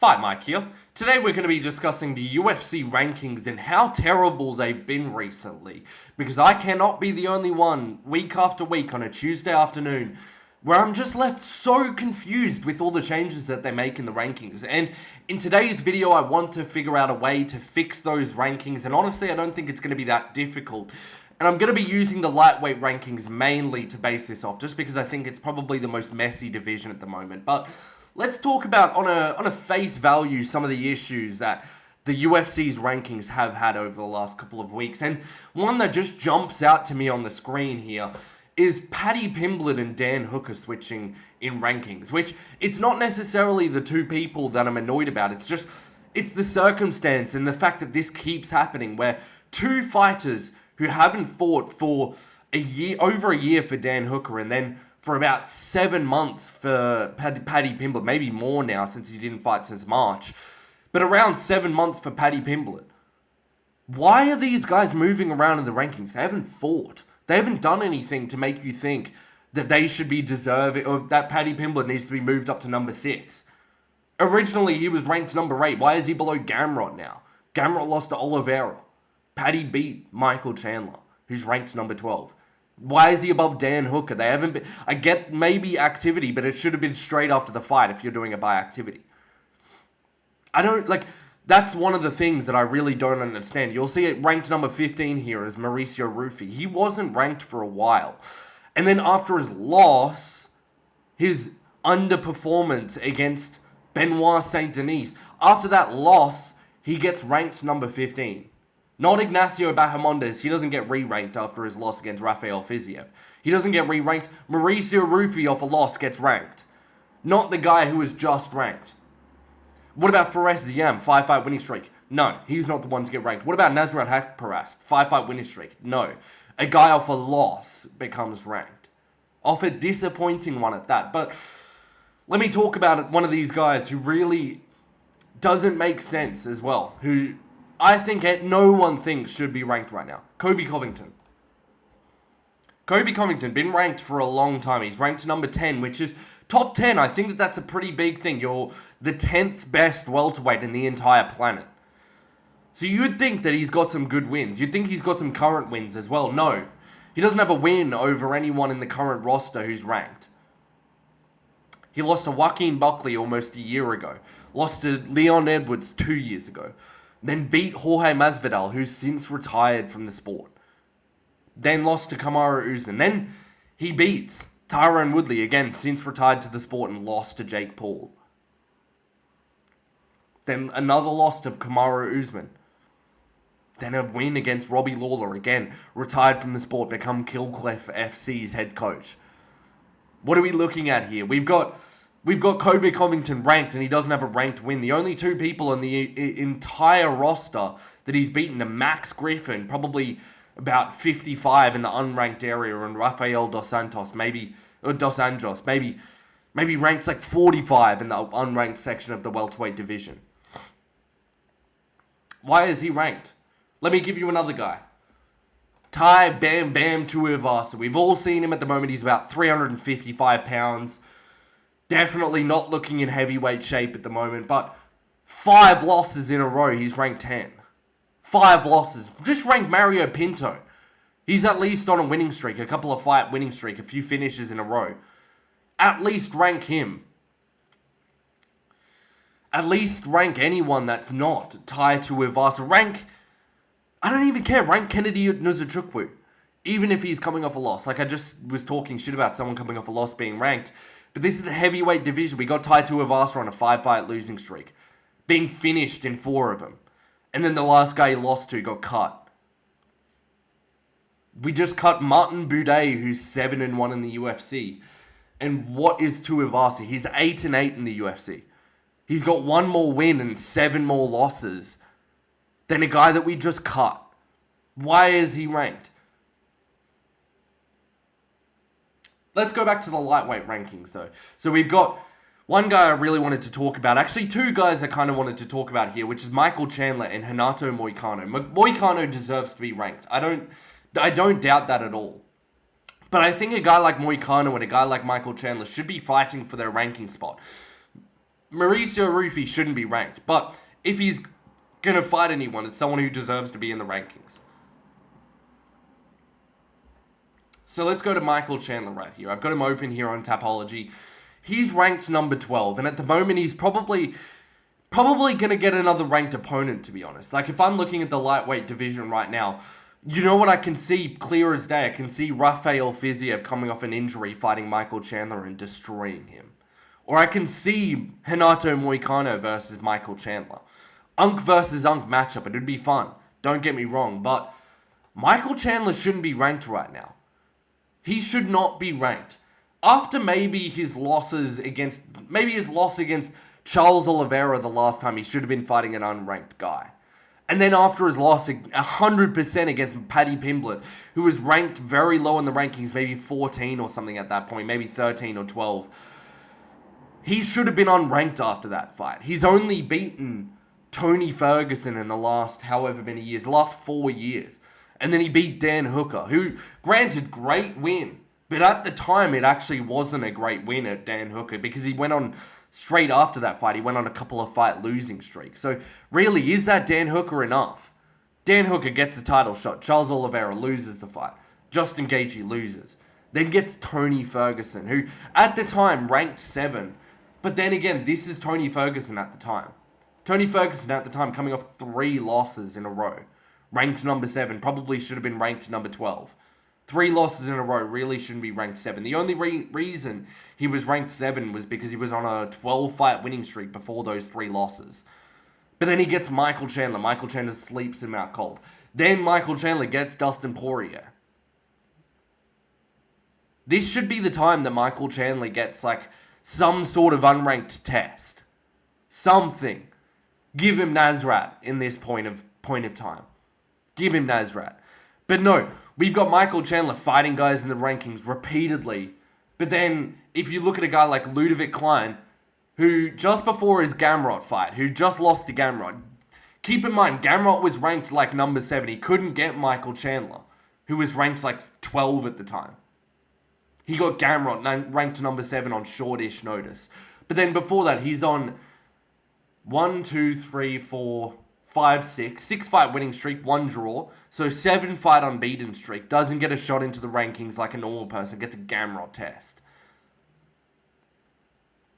Fight Mike here. Today we're going to be discussing the UFC rankings and how terrible they've been recently. Because I cannot be the only one, week after week on a Tuesday afternoon, where I'm just left so confused with all the changes that they make in the rankings. And in today's video, I want to figure out a way to fix those rankings. And honestly, I don't think it's going to be that difficult. And I'm going to be using the lightweight rankings mainly to base this off, just because I think it's probably the most messy division at the moment. But let's talk about, on a face value, some of the issues that the UFC's rankings have had over the last couple of weeks. And one that just jumps out to me on the screen here is Paddy Pimblett and Dan Hooker switching in rankings, which it's not necessarily the two people that I'm annoyed about. It's the circumstance and the fact that this keeps happening, where two fighters who haven't fought for over a year for Dan Hooker, and then for about 7 months for Paddy Pimblett, maybe more now since he didn't fight since March, but around 7 months for Paddy Pimblett. Why are these guys moving around in the rankings? They haven't fought. They haven't done anything to make you think that they should be deserving, or that Paddy Pimblett needs to be moved up to number 6. Originally, he was ranked number 8. Why is he below Gamrot now? Gamrot lost to Oliveira. Paddy beat Michael Chandler, who's ranked number 12. Why is he above Dan Hooker? They haven't been... I get maybe activity, but it should have been straight after the fight if you're doing it by activity. That's one of the things that I really don't understand. You'll see it ranked number 15 here as Mauricio Rufy. He wasn't ranked for a while. And then after his loss, his underperformance against Benoit Saint Denis, after that loss, he gets ranked number 15. Not Ignacio Bahamondes. He doesn't get re-ranked after his loss against Rafael Fiziev. He doesn't get re-ranked. Mauricio Rufy off a loss gets ranked. Not the guy who was just ranked. What about Firas Ziam, 5-fight winning streak? No, he's not the one to get ranked. What about Nasrat Haqparast, 5-fight winning streak? No. A guy off a loss becomes ranked. Off a disappointing one at that. But let me talk about one of these guys who really doesn't make sense as well. Who I think no one thinks should be ranked right now. Colby Covington. Colby Covington, been ranked for a long time. He's ranked number 10, which is top 10. I think that's a pretty big thing. You're the 10th best welterweight in the entire planet. So you'd think that he's got some good wins. You'd think he's got some current wins as well. No. He doesn't have a win over anyone in the current roster who's ranked. He lost to Joaquin Buckley almost a year ago. Lost to Leon Edwards 2 years ago. Then beat Jorge Masvidal, who's since retired from the sport. Then lost to Kamaru Usman. Then he beats Tyron Woodley, again, since retired to the sport, and lost to Jake Paul. Then another loss to Kamaru Usman. Then a win against Robbie Lawler, again, retired from the sport, become Killcliff FC's head coach. What are we looking at here? We've got Colby Covington ranked, and he doesn't have a ranked win. The only two people in the entire roster that he's beaten are Max Griffin, probably about 55 in the unranked area, and Rafael Dos Anjos, maybe ranked like 45 in the unranked section of the welterweight division. Why is he ranked? Let me give you another guy. Tai Bam Bam Tuivasa. We've all seen him at the moment. He's about 355 pounds. Definitely not looking in heavyweight shape at the moment, but 5 losses in a row, he's ranked 10. 5 losses. Just rank Mario Pinto. He's at least on a winning streak, a couple of fight winning streak, a few finishes in a row. At least rank him. At least rank anyone that's not Tai Tuivasa. I don't even care, rank Kennedy Nzechukwu. Even if he's coming off a loss. Like, I just was talking shit about someone coming off a loss being ranked. But this is the heavyweight division. We got Tai Tuivasa on a 5-fight losing streak. Being finished in 4 of them. And then the last guy he lost to got cut. We just cut Martin Buday, who's 7-1 in the UFC. And what is Tuivasa? He's 8-8 in the UFC. He's got 1 more win and 7 more losses than a guy that we just cut. Why is he ranked? Let's go back to the lightweight rankings, though. So we've got one guy I really wanted to talk about. Actually, 2 guys I kind of wanted to talk about here, which is Michael Chandler and Renato Moicano. Moicano deserves to be ranked. I don't doubt that at all. But I think a guy like Moicano and a guy like Michael Chandler should be fighting for their ranking spot. Mauricio Rufy shouldn't be ranked. But if he's going to fight anyone, it's someone who deserves to be in the rankings. So let's go to Michael Chandler right here. I've got him open here on Tapology. He's ranked number 12, and at the moment he's probably going to get another ranked opponent, to be honest. Like, if I'm looking at the lightweight division right now, you know what I can see clear as day? I can see Rafael Fiziev coming off an injury fighting Michael Chandler and destroying him. Or I can see Renato Moicano versus Michael Chandler. Unk versus Unk matchup. It would be fun. Don't get me wrong, but Michael Chandler shouldn't be ranked right now. He should not be ranked. After maybe his loss against Charles Oliveira the last time, he should have been fighting an unranked guy. And then after his loss 100% against Paddy Pimblett, who was ranked very low in the rankings, maybe 14 or something at that point, maybe 13 or 12. He should have been unranked after that fight. He's only beaten Tony Ferguson in the last however many years, the last 4 years. And then he beat Dan Hooker, who, granted, great win. But at the time, it actually wasn't a great win at Dan Hooker because he went on, straight after that fight, he went on a couple of fight losing streaks. So really, is that Dan Hooker enough? Dan Hooker gets a title shot. Charles Oliveira loses the fight. Justin Gaethje loses. Then gets Tony Ferguson, who at the time ranked 7. But then again, this is Tony Ferguson at the time. Tony Ferguson at the time coming off 3 losses in a row. Ranked number 7, probably should have been ranked number 12. 3 losses in a row, really shouldn't be ranked 7. The only reason he was ranked 7 was because he was on a 12-fight winning streak before those 3 losses. But then he gets Michael Chandler. Michael Chandler sleeps him out cold. Then Michael Chandler gets Dustin Poirier. This should be the time that Michael Chandler gets, like, some sort of unranked test. Something. Give him Nasrat in this point of time. Give him Nasrat. But no, we've got Michael Chandler fighting guys in the rankings repeatedly. But then, if you look at a guy like Ludovit Klein, who just before his Gamrot fight, who just lost to Gamrot, keep in mind, Gamrot was ranked like number 7. He couldn't get Michael Chandler, who was ranked like 12 at the time. He got Gamrot ranked number 7 on shortish notice. But then before that, he's on 6 fight winning streak, 1 draw. So 7 fight unbeaten streak. Doesn't get a shot into the rankings like a normal person. Gets a Gamrot test.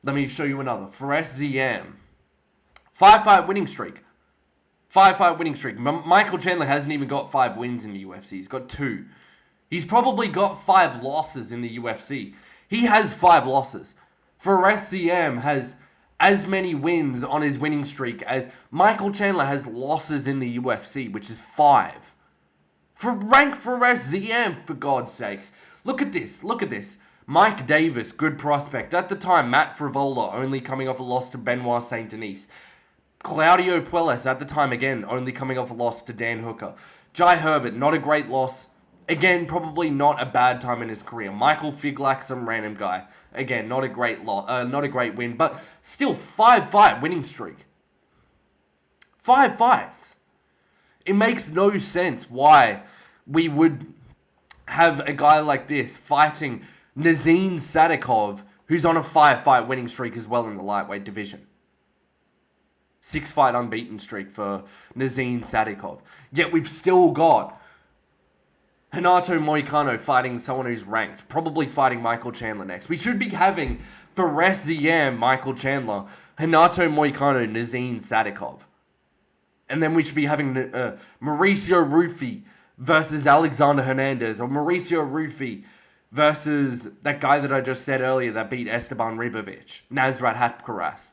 Let me show you another. Firas Ziam. 5 fight winning streak. 5 fight winning streak. Michael Chandler hasn't even got 5 wins in the UFC. He's got 2. He's probably got 5 losses in the UFC. He has 5 losses. Firas Ziam has as many wins on his winning streak as Michael Chandler has losses in the UFC, which is 5. Rank Firas Ziam, for God's sakes. Look at this. Mike Davis, good prospect. At the time, Matt Frivola, only coming off a loss to Benoit Saint Denis. Claudio Puelles, at the time, again, only coming off a loss to Dan Hooker. Jai Herbert, not a great loss. Again, probably not a bad time in his career. Michael Figlak, some random guy. Again, not a great win, but still 5 fight winning streak. 5 fights. It makes no sense why we would have a guy like this fighting Nazim Sadikov, who's on a 5 fight winning streak as well in the lightweight division. 6 fight unbeaten streak for Nazim Sadikov. Yet we've still got Renato Moicano fighting someone who's ranked. Probably fighting Michael Chandler next. We should be having Firas Ziam, Michael Chandler, Renato Moicano, Nazim Sadikov. And then we should be having Mauricio Rufy versus Alexander Hernandez. Or Mauricio Rufy versus that guy that I just said earlier that beat Esteban Ribovic. Nasrat Haqparast.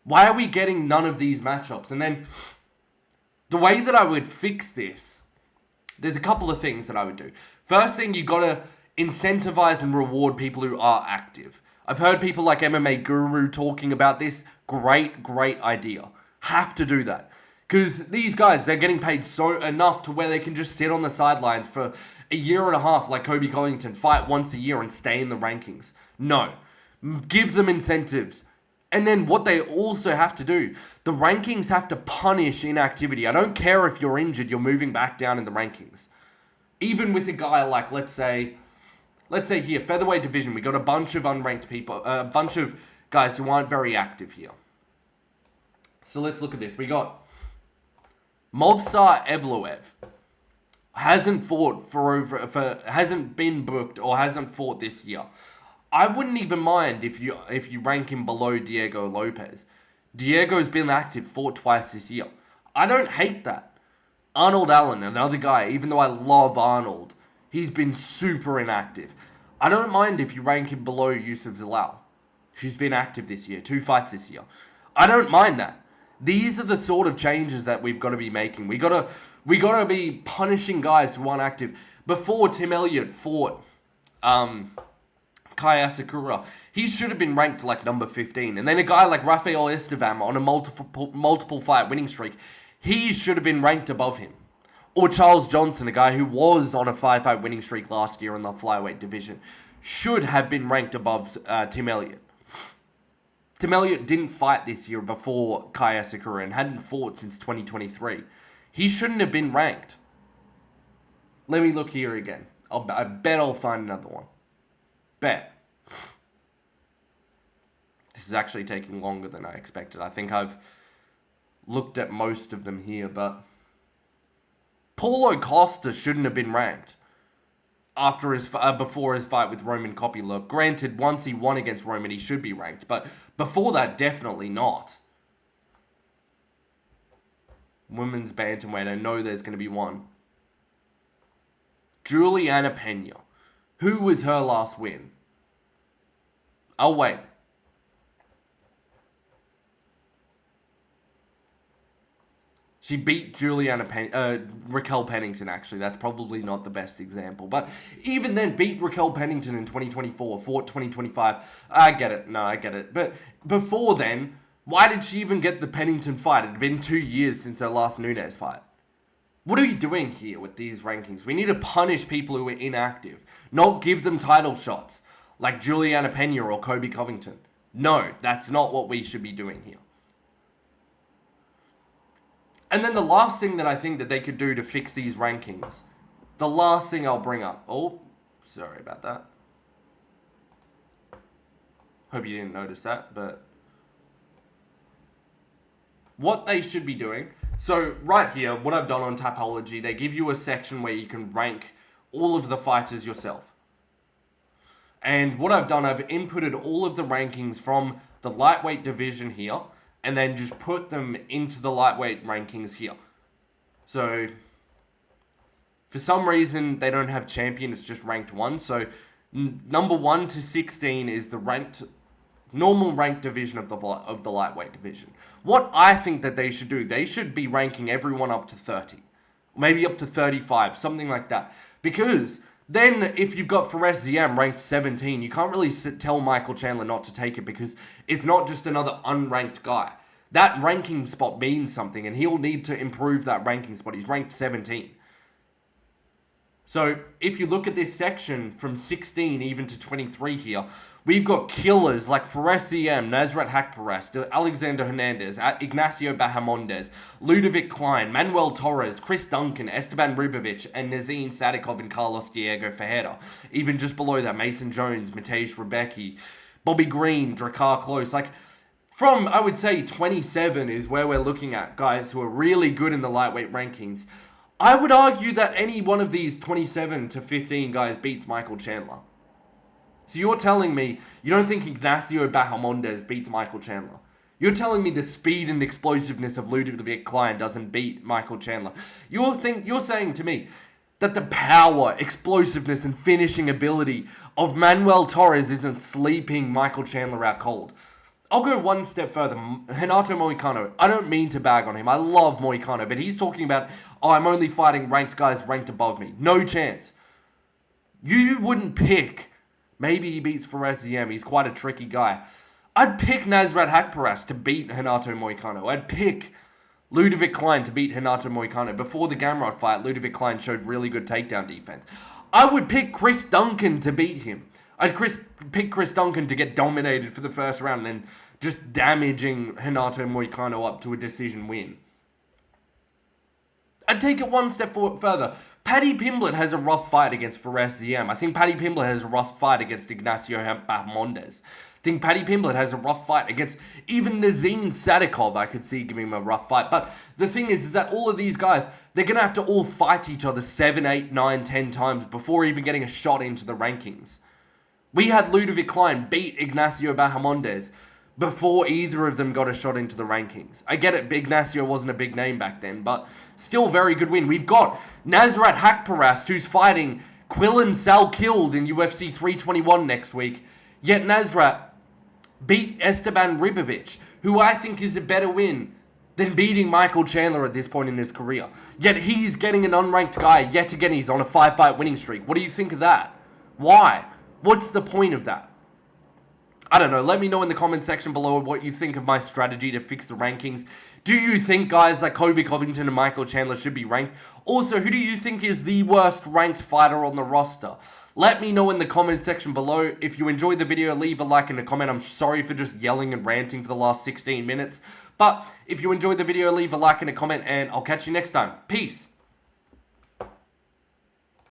Why are we getting none of these matchups? And then the way that I would fix this, there's a couple of things that I would do. First thing, you gotta incentivize and reward people who are active. I've heard people like MMA Guru talking about this. Great idea. Have to do that. Because these guys, they're getting paid enough to where they can just sit on the sidelines for a year and a half like Colby Covington, fight once a year and stay in the rankings. No. Give them incentives. And then what they also have to do, the rankings have to punish inactivity. I don't care if you're injured, you're moving back down in the rankings. Even with a guy like, let's say here, featherweight division, we got a bunch of unranked people, a bunch of guys who aren't very active here. So let's look at this. We got Movsar Evloev. Hasn't been booked or hasn't fought this year. I wouldn't even mind if you rank him below Diego Lopez. Diego's been active, fought twice this year. I don't hate that. Arnold Allen, another guy, even though I love Arnold, he's been super inactive. I don't mind if you rank him below Yusuf Zalal. She's been active this year, 2 fights this year. I don't mind that. These are the sort of changes that we've got to be making. We gotta be punishing guys who aren't active. Before Tim Elliott fought Kai Asakura, he should have been ranked like number 15. And then a guy like Rafael Estevam on a multiple fight winning streak, he should have been ranked above him. Or Charles Johnson, a guy who was on a 5-fight winning streak last year in the flyweight division, should have been ranked above Tim Elliott. Tim Elliott didn't fight this year before Kai Asakura and hadn't fought since 2023. He shouldn't have been ranked. Let me look here again. I bet I'll find another one. Bet. This is actually taking longer than I expected. I think I've looked at most of them here, but Paulo Costa shouldn't have been ranked before his fight with Roman Kopylov. Granted, once he won against Roman, he should be ranked, but before that, definitely not. Women's bantamweight, I know there's going to be one. Juliana Pena. Who was her last win? Oh, wait. She beat Raquel Pennington, actually. That's probably not the best example. But even then, beat Raquel Pennington in 2024, fought 2025. I get it. No, I get it. But before then, why did she even get the Pennington fight? It had been 2 years since her last Nunes fight. What are we doing here with these rankings? We need to punish people who are inactive, not give them title shots like Juliana Pena or Colby Covington. No, that's not what we should be doing here. And then the last thing that I think that they could do to fix these rankings, the last thing I'll bring up. Oh, sorry about that. Hope you didn't notice that, but what they should be doing. So right here, what I've done on Tapology, they give you a section where you can rank all of the fighters yourself. And what I've done, I've inputted all of the rankings from the lightweight division here, and then just put them into the lightweight rankings here. So, for some reason, they don't have champion, it's just ranked 1. So, number 1 to 16 is the normal ranked division of the lightweight division. What I think that they should do, they should be ranking everyone up to 30. Maybe up to 35, something like that. Because then, if you've got Firas Ziam ranked 17, you can't really tell Michael Chandler not to take it because it's not just another unranked guy. That ranking spot means something, and he'll need to improve that ranking spot. He's ranked 17. So, if you look at this section from 16 even to 23 here, we've got killers like Firas Ziam, Nasrat Haqparast, Alexander Hernandez, Ignacio Bahamondes, Ludovit Klein, Manuel Torres, Chris Duncan, Esteban Rubovic, and Nazim Sadikov and Carlos Diego Ferreira. Even just below that, Mason Jones, Matej Rebecki, Bobby Green, Drakkar Klose. Like, from, I would say, 27 is where we're looking at guys who are really good in the lightweight rankings. I would argue that any one of these 27 to 15 guys beats Michael Chandler. So you're telling me you don't think Ignacio Bahamondes beats Michael Chandler? You're telling me the speed and explosiveness of Ludovit Klein doesn't beat Michael Chandler? You're saying to me that the power, explosiveness, and finishing ability of Manuel Torres isn't sleeping Michael Chandler out cold? I'll go one step further. Renato Moicano. I don't mean to bag on him. I love Moicano, but he's talking about, I'm only fighting ranked guys ranked above me. No chance. You wouldn't pick. Maybe he beats Firas Ziam. He's quite a tricky guy. I'd pick Nasrat Haqparast to beat Renato Moicano. I'd pick Ludovit Klein to beat Renato Moicano. Before the Gamrot fight, Ludovit Klein showed really good takedown defense. I would pick Chris Duncan to beat him. I'd pick Chris Duncan to get dominated for the first round and then just damaging Renato Moicano up to a decision win. I'd take it one step further. Paddy Pimblett has a rough fight against Firas Ziam. I think Paddy Pimblett has a rough fight against Ignacio Bahamondes. think Paddy Pimblett has a rough fight against even Nazim Sadikov. I could see giving him a rough fight. But the thing is that all of these guys, they're going to have to all fight each other 7, 8, 9, 10 times before even getting a shot into the rankings. We had Ludovit Klein beat Ignacio Bahamondes before either of them got a shot into the rankings. I get it, Ignacio wasn't a big name back then, but still very good win. We've got Nasrat Hakparast, who's fighting Quillan Salkilled in UFC 321 next week. Yet Nasrat beat Esteban Ribovic, who I think is a better win than beating Michael Chandler at this point in his career. Yet he's getting an unranked guy. Yet again, he's on a 5-fight winning streak. What do you think of that? Why? What's the point of that? I don't know. Let me know in the comment section below what you think of my strategy to fix the rankings. Do you think guys like Colby Covington and Michael Chandler should be ranked? Also, who do you think is the worst ranked fighter on the roster? Let me know in the comment section below. If you enjoyed the video, leave a like and a comment. I'm sorry for just yelling and ranting for the last 16 minutes. But if you enjoyed the video, leave a like and a comment, and I'll catch you next time. Peace.